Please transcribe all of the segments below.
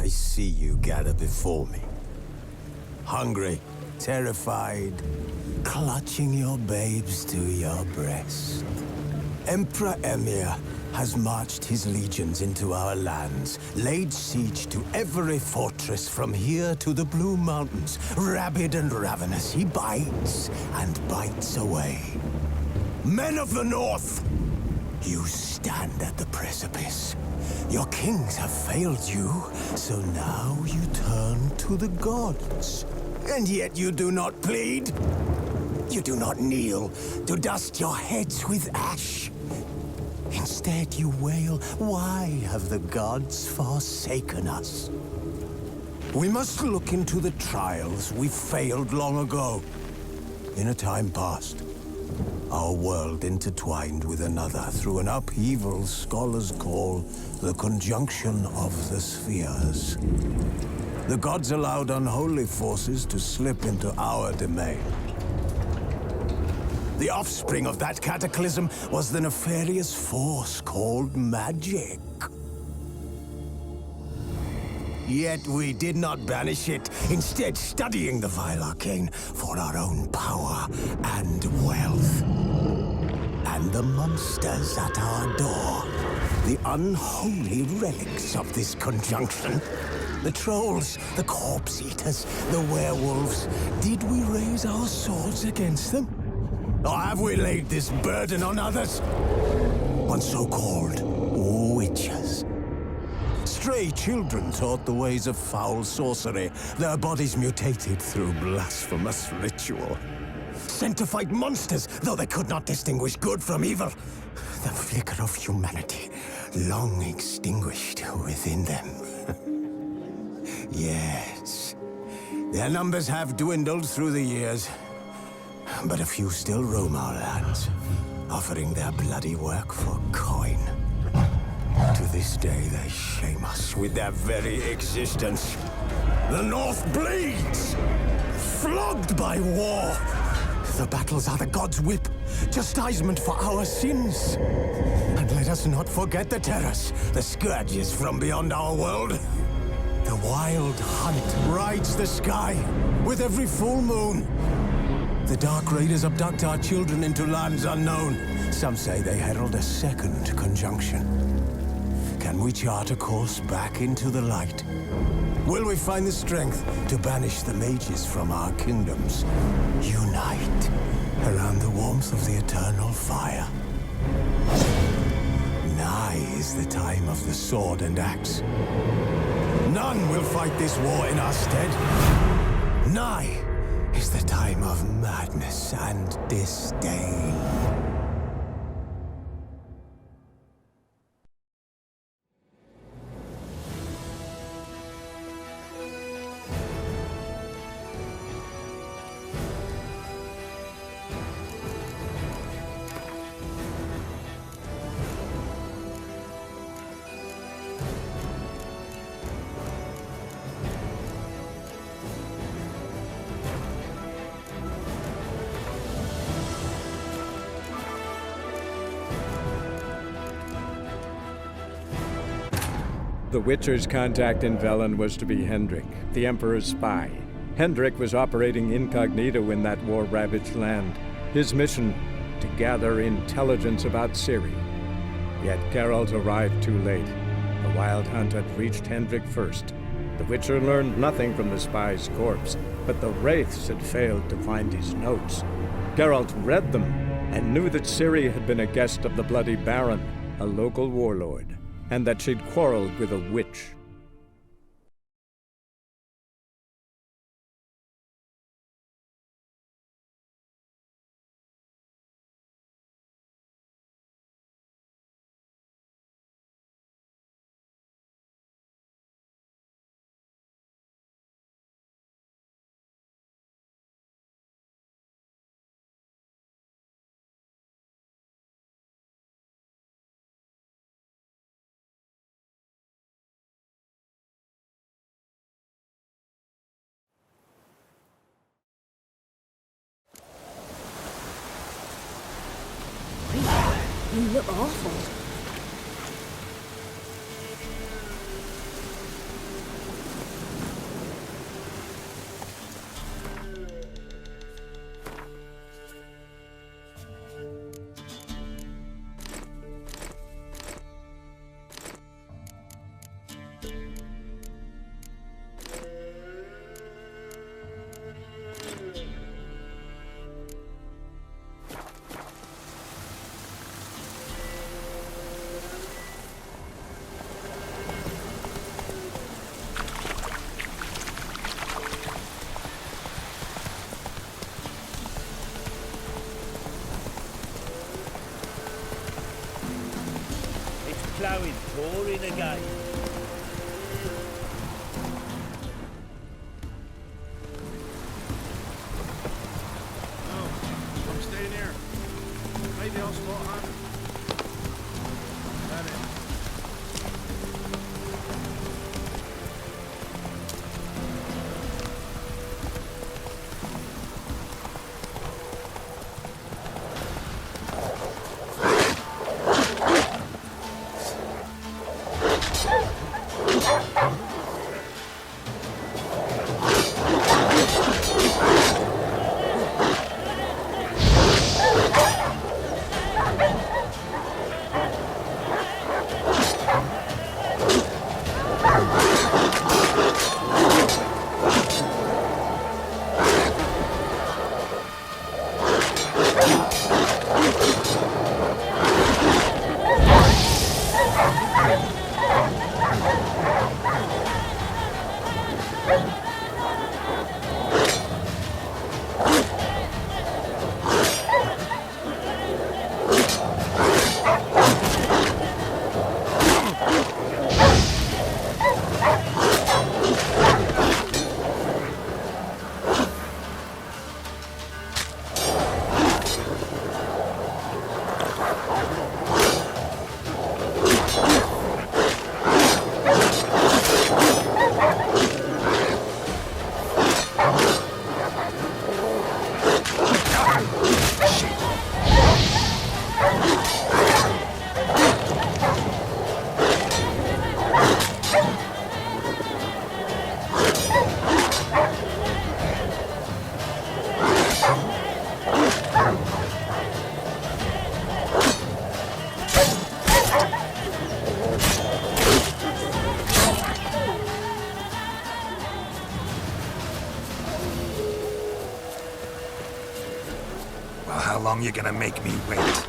I see you gather before me. Hungry, terrified, clutching your babes to your breast. Emperor Emhyr has marched his legions into our lands, laid siege to every fortress from here to the Blue Mountains. Rabid and ravenous, he bites and bites away. Men of the North, you stand at the precipice. Your kings have failed you, so now you turn to the gods. And yet you do not plead. You do not kneel to dust your heads with ash. Instead you wail, why have the gods forsaken us? We must look into the trials we failed long ago. In a time past, our world intertwined with another through an upheaval scholars call the conjunction of the spheres. The gods allowed unholy forces to slip into our domain. The offspring of that cataclysm was the nefarious force called magic. Yet we did not banish it, instead studying the vile arcane for our own power and wealth. And the monsters at our door, the unholy relics of this conjunction. The trolls, the corpse-eaters, the werewolves. Did we raise our swords against them? Or have we laid this burden on others? On so-called witches. Stray children taught the ways of foul sorcery, their bodies mutated through blasphemous ritual. Sent to fight monsters, though they could not distinguish good from evil. The flicker of humanity, long extinguished within them. Yes, their numbers have dwindled through the years, but a few still roam our lands, offering their bloody work for coin. To this day, they shame us with their very existence. The North bleeds, flogged by war. The battles are the gods' whip, chastisement for our sins. And let us not forget the terrors, the scourges from beyond our world. The wild hunt rides the sky with every full moon. The Dark Raiders abduct our children into lands unknown. Some say they herald a second conjunction. Can we chart a course back into the light? Will we find the strength to banish the mages from our kingdoms? Unite around the warmth of the eternal fire. Nigh is the time of the sword and axe. None will fight this war in our stead. Nigh is the time of madness and disdain. The Witcher's contact in Velen was to be Hendrik, the Emperor's spy. Hendrik was operating incognito in that war-ravaged land. His mission, to gather intelligence about Ciri. Yet Geralt arrived too late. The Wild Hunt had reached Hendrik first. The Witcher learned nothing from the spy's corpse, but the Wraiths had failed to find his notes. Geralt read them, and knew that Ciri had been a guest of the Bloody Baron, a local warlord, and that she'd quarreled with a witch. You look awful. going touring again. No, I'm staying here. Maybe I'll spot Hunter. That it. Well, how long you gonna make me wait?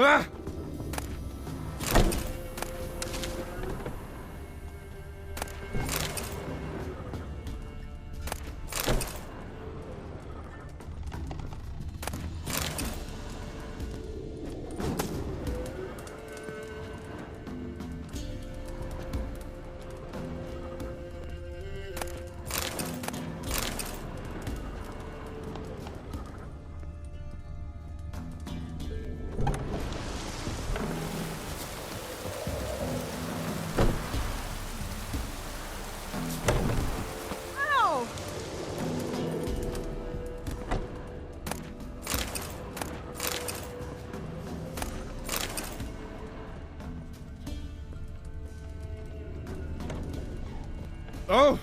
Ah! Ow! Oh!